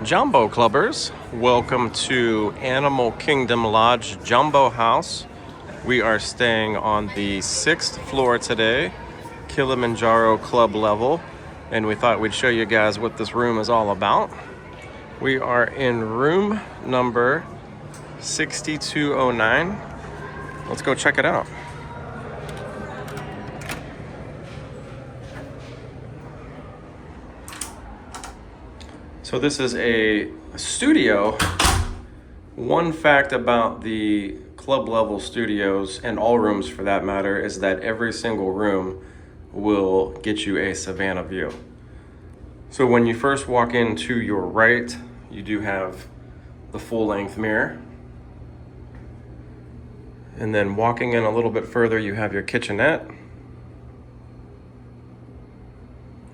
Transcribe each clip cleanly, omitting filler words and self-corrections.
Jumbo Clubbers, welcome to Animal Kingdom Lodge Jumbo House. We are staying on the 6th floor today, Kilimanjaro Club level, and we thought we'd show you guys what this room is all about. We are in room number 6209. Let's go check it out. So this is a studio. One fact about the club level studios, and all rooms for that matter, is that every single room will get you a Savannah view. So when you first walk in to your right, you do have the full-length mirror. And then walking in a little bit further, you have your kitchenette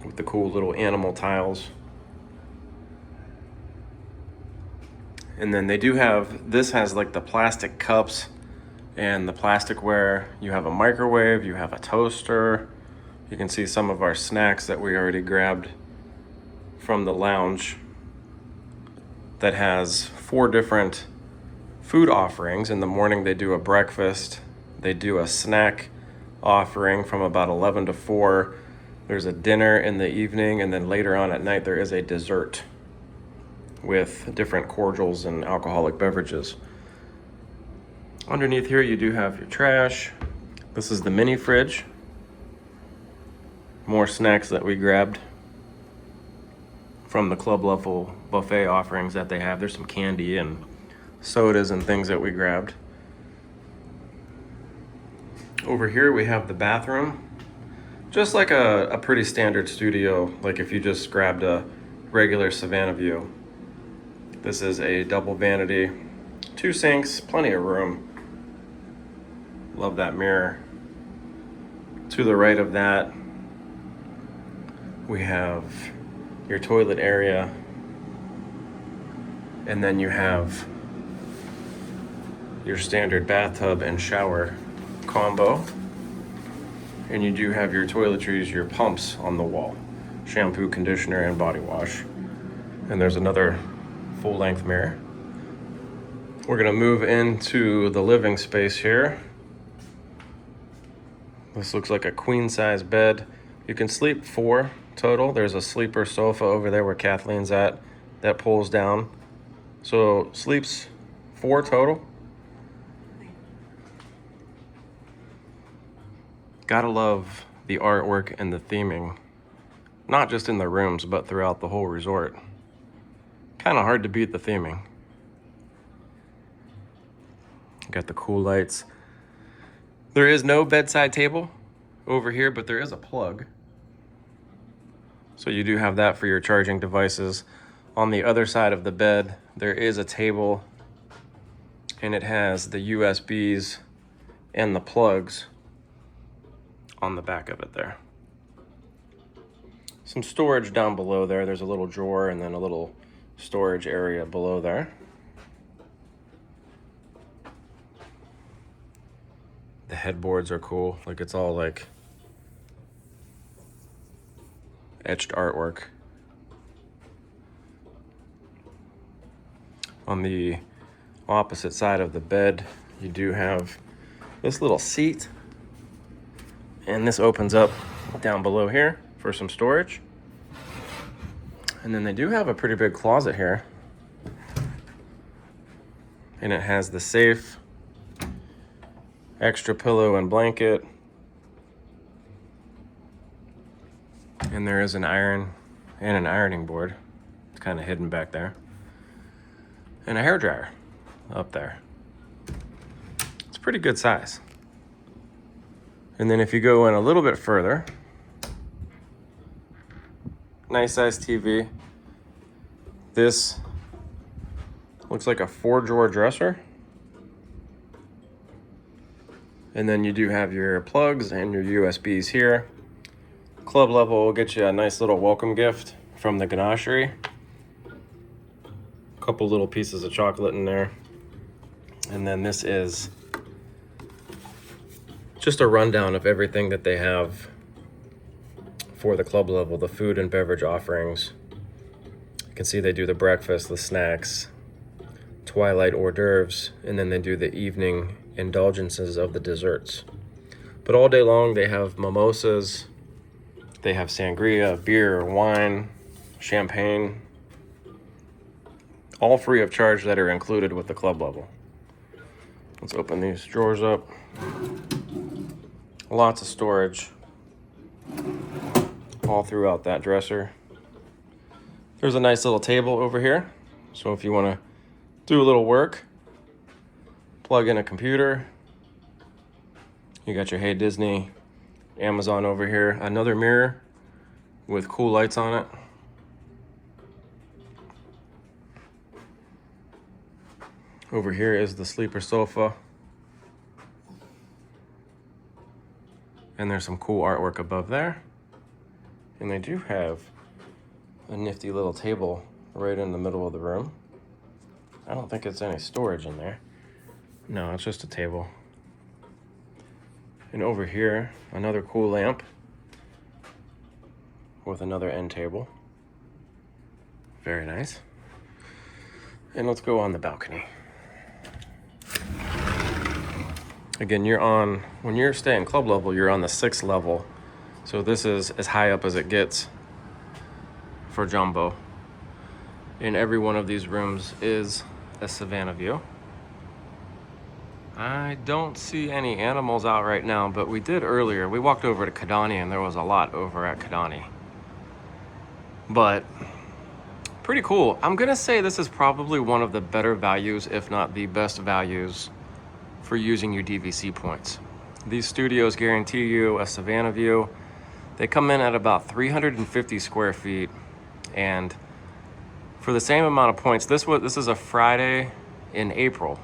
with the cool little animal tiles. And then they do have, this has like the plastic cups and the plasticware. You have a microwave, you have a toaster. You can see some of our snacks that we already grabbed from the lounge that has 4 different food offerings. In the morning they do a breakfast, they do a snack offering from about 11 to 4. There's a dinner in the evening, and then later on at night there is a dessert with different cordials and alcoholic beverages. Underneath here you do have your trash. This is the mini fridge. More snacks that we grabbed from the club level buffet offerings that they have. There's some candy and sodas and things that we grabbed. Over here we have the bathroom. Just like a pretty standard studio, like if you just grabbed a regular Savannah view. This is a double vanity, 2 sinks, plenty of room. Love that mirror. To the right of that, we have your toilet area. And then you have your standard bathtub and shower combo. And you do have your toiletries, your pumps on the wall. Shampoo, conditioner, and body wash. And there's another full-length mirror. We're gonna move into the living space here. This looks like a queen-size bed. You can sleep 4 total. There's a sleeper sofa over there where Kathleen's at that pulls down. So sleeps 4 total. Gotta love the artwork and the theming, not just in the rooms, but throughout the whole resort. Kind of hard to beat the theming. Got the cool lights. There is no bedside table over here, but there is a plug. So you do have that for your charging devices. On the other side of the bed, there is a table, and it has the USBs and the plugs on the back of it there. Some storage down below there. There's a little drawer and then a little storage area below there. The headboards are cool. Like it's all like etched artwork. On the opposite side of the bed, you do have this little seat, and this opens up down below here for some storage. And then they do have a pretty big closet here. And it has the safe, extra pillow and blanket. And there is an iron and an ironing board. It's kind of hidden back there. And a hairdryer up there. It's pretty good size. And then if you go in a little bit further, nice size TV. This looks like a 4-drawer dresser. And then you do have your plugs and your USBs here. Club level will get you a nice little welcome gift from the ganachery. A couple little pieces of chocolate in there. And then this is just a rundown of everything that they have for the club level, the food and beverage offerings. can see they do the breakfast, the snacks, twilight hors d'oeuvres, and then they do the evening indulgences of the desserts. But all day long they have mimosas, they have sangria, beer, wine, champagne, all free of charge that are included with the club level. Let's open these drawers up. Lots of storage all throughout that dresser. There's a nice little table over here. So if you want to do a little work, plug in a computer. You got your Hey Disney, Amazon over here. Another mirror with cool lights on it. Over here is the sleeper sofa. And there's some cool artwork above there. And they do have a nifty little table right in the middle of the room. I don't think it's any storage in there. No, it's just a table. And over here, another cool lamp with another end table. Very nice. And let's go on the balcony. Again, when you're staying club level, you're on the 6th level. So this is as high up as it gets for jumbo. In every one of these rooms is a Savannah view. I don't see any animals out right now, but we did earlier. We walked over to Kidani and there was a lot over at Kidani. But pretty cool. I'm gonna say this is probably one of the better values, if not the best values, for using your DVC points. These studios guarantee you a Savannah view. They come in at about 350 square feet, and for the same amount of points, this is a Friday in April.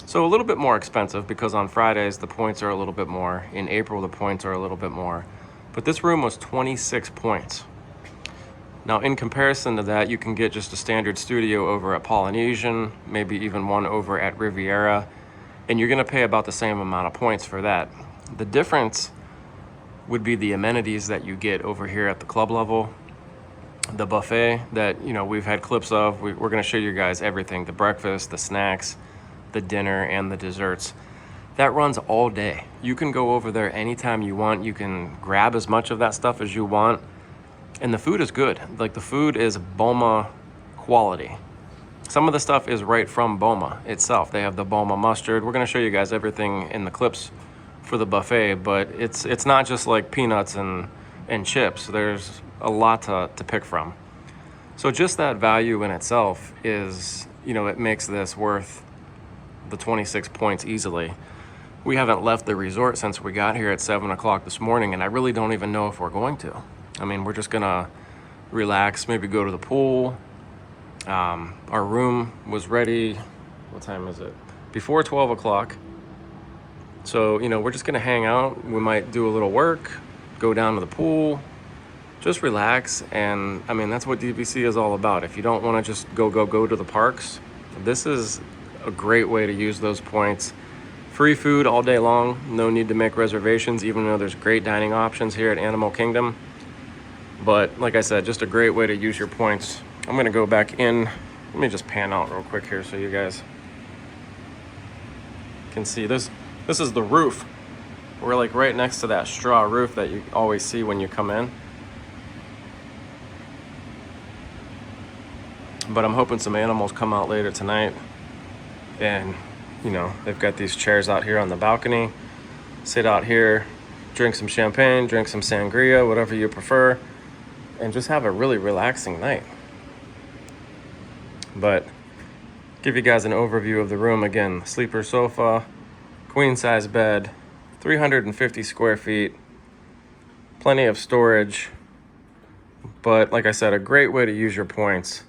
So a little bit more expensive because on Fridays the points are a little bit more. In April the points are a little bit more. But this room was 26 points. Now in comparison to that, you can get just a standard studio over at Polynesian, maybe even one over at Riviera, and you're gonna pay about the same amount of points for that. The difference would be the amenities that you get over here at the club level. The buffet that we've had clips of, we're gonna show you guys everything, the breakfast, the snacks, the dinner, and the desserts. That runs all day. You can go over there anytime you want. You can grab as much of that stuff as you want. And the food is good. Like, the food is Boma quality. Some of the stuff is right from Boma itself. They have the Boma mustard. We're gonna show you guys everything in the clips for the buffet, but it's not just like peanuts and chips. There's a lot to pick from. So just that value in itself is, it makes this worth the 26 points easily. We haven't left the resort since we got here at 7 o'clock this morning, and I really don't even know if we're going to. I mean, we're just gonna relax, maybe go to the pool. Our room was ready, what time is it? Before 12 o'clock. So, we're just gonna hang out. We might do a little work, go down to the pool, just relax. And I mean, that's what DVC is all about. If you don't wanna just go to the parks, this is a great way to use those points. Free food all day long, no need to make reservations, even though there's great dining options here at Animal Kingdom. But like I said, just a great way to use your points. I'm gonna go back in. Let me just pan out real quick here so you guys can see this. This is the roof. We're like right next to that straw roof that you always see when you come in. But I'm hoping some animals come out later tonight. And they've got these chairs out here on the balcony. Sit out here, drink some champagne, drink some sangria, whatever you prefer, and just have a really relaxing night. But give you guys an overview of the room again. Sleeper sofa, queen size bed, 350 square feet, plenty of storage. But like I said, a great way to use your points.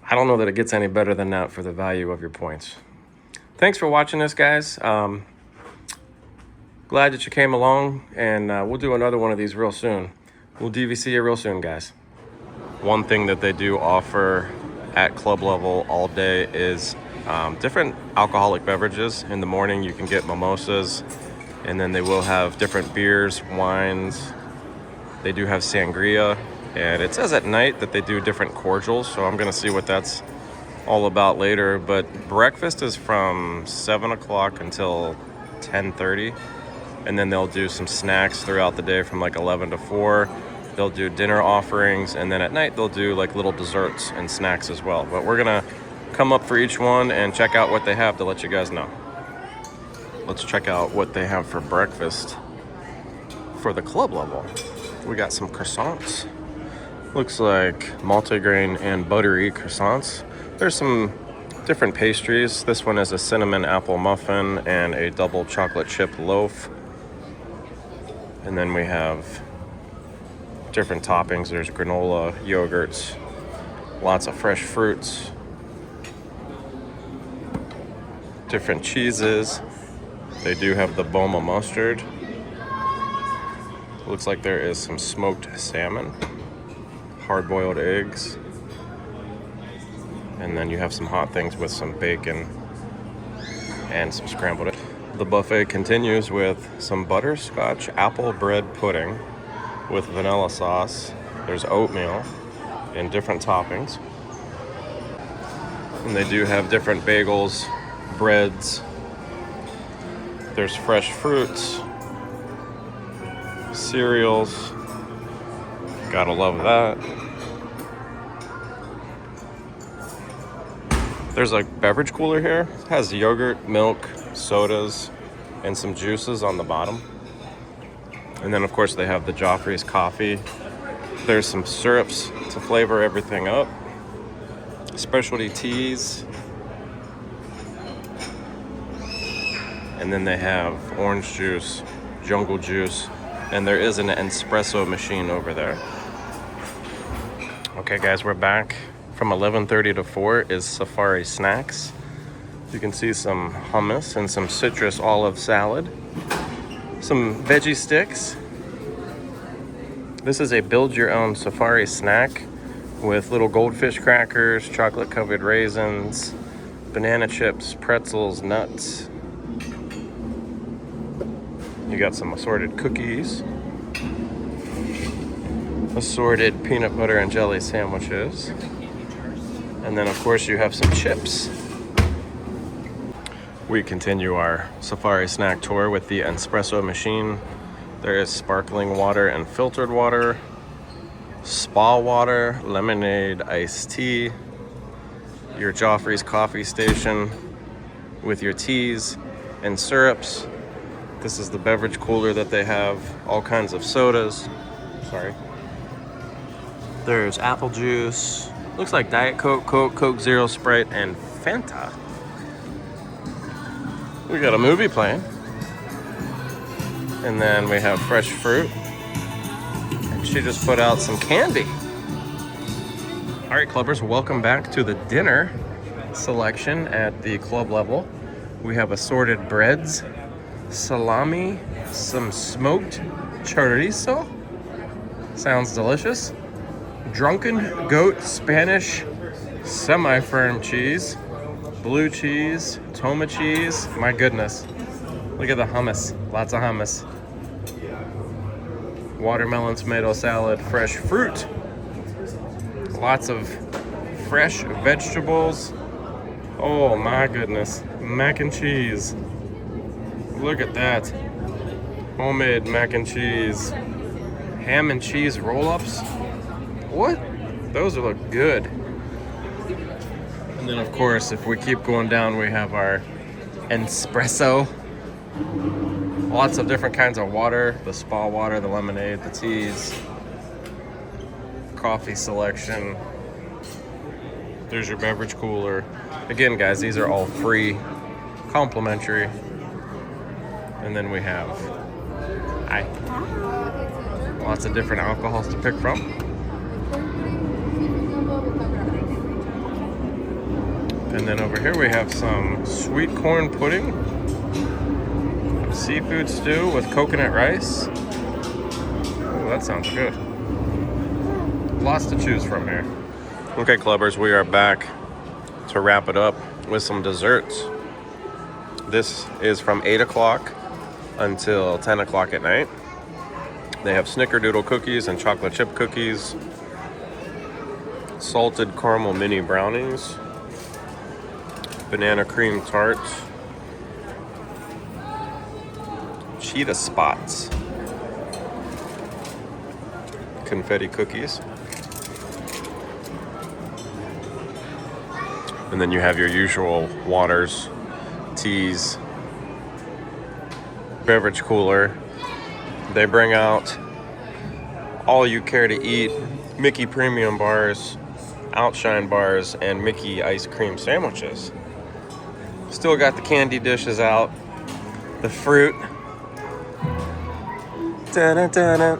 I don't know that it gets any better than that for the value of your points. Thanks for watching this, guys. Glad that you came along, and we'll do another one of these real soon. We'll DVC you real soon, guys. One thing that they do offer at club level all day is different alcoholic beverages. In the morning, you can get mimosas, and then they will have different beers, wines. They do have sangria And it says at night that they do different cordials, so I'm gonna see what that's all about later. But breakfast is from 7 o'clock until 10:30, and then they'll do some snacks throughout the day from like 11 to 4. They'll do dinner offerings, and then at night they'll do like little desserts and snacks as well. But we're gonna come up for each one and check out what they have to let you guys know. Let's check out what they have for breakfast for the club level. We got some croissants. Looks like multigrain and buttery croissants. There's some different pastries. This one is a cinnamon apple muffin and a double chocolate chip loaf. And then we have different toppings. There's granola, yogurts, lots of fresh fruits, different cheeses. They do have the Boma mustard. Looks like there is some smoked salmon, hard-boiled eggs, and then you have some hot things with some bacon and some scrambled eggs. The buffet continues with some butterscotch apple bread pudding with vanilla sauce. There's oatmeal and different toppings. And they do have different bagels, breads. There's fresh fruits, cereals. Gotta love that. There's a beverage cooler here. It has yogurt, milk, sodas, and some juices on the bottom. And then of course they have the Joffrey's coffee. There's some syrups to flavor everything up. Specialty teas. And then they have orange juice, jungle juice, and there is an espresso machine over there. Okay guys, we're back. From 11:30 to 4 is Safari Snacks. You can see some hummus and some citrus olive salad. Some veggie sticks. This is a build your own safari snack with little goldfish crackers, chocolate covered raisins, banana chips, pretzels, nuts. You got some assorted cookies, assorted peanut butter and jelly sandwiches, and then of course you have some chips. We continue our safari snack tour with the espresso machine. There is sparkling water and filtered water, spa water, lemonade, iced tea, your Joffrey's coffee station with your teas and syrups. This is the beverage cooler that they have, all kinds of sodas. Sorry. There's apple juice. Looks like Diet Coke, Coke, Coke Zero, Sprite, and Fanta. We got a movie playing. And then we have fresh fruit. And she just put out some candy. All right, clubbers, welcome back to the dinner selection at the club level. We have assorted breads, salami, some smoked chorizo. Sounds delicious. Drunken goat Spanish semi-firm cheese, blue cheese, toma cheese. My goodness. Look at the hummus. Lots of hummus. Watermelon tomato salad, fresh fruit. Lots of fresh vegetables. Oh my goodness. Mac and cheese. Look at that. Homemade mac and cheese. Ham and cheese roll-ups. What? Those look good. And then of course, if we keep going down, we have our espresso. Lots of different kinds of water. The spa water, the lemonade, the teas. Coffee selection. There's your beverage cooler. Again, guys, these are all free, complimentary. And then we have lots of different alcohols to pick from. And then over here we have some sweet corn pudding, seafood stew with coconut rice. Oh, that sounds good. Lots to choose from here. Okay, clubbers, we are back to wrap it up with some desserts. This is from 8 o'clock until 10 o'clock at night. They have snickerdoodle cookies and chocolate chip cookies, salted caramel mini brownies, banana cream tart, cheetah spots, confetti cookies, and then you have your usual waters, teas, beverage cooler. They bring out all you care to eat Mickey premium bars, Outshine bars, and Mickey ice cream sandwiches. Still got the candy dishes out, the fruit. Da-da-da-da.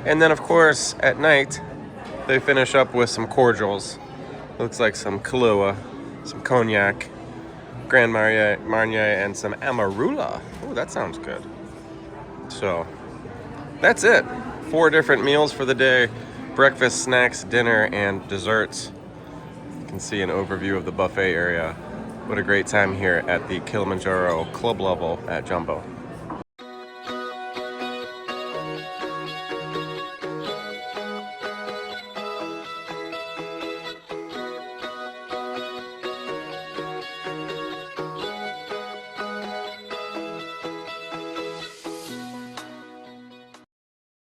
And then, of course, at night, they finish up with some cordials. Looks like some Kahlua, some cognac, Grand Marnier, and some Amarula. Oh, that sounds good. So, that's it. 4 different meals for the day. Breakfast, snacks, dinner, and desserts. You can see an overview of the buffet area. What a great time here at the Kilimanjaro Club level at Jumbo.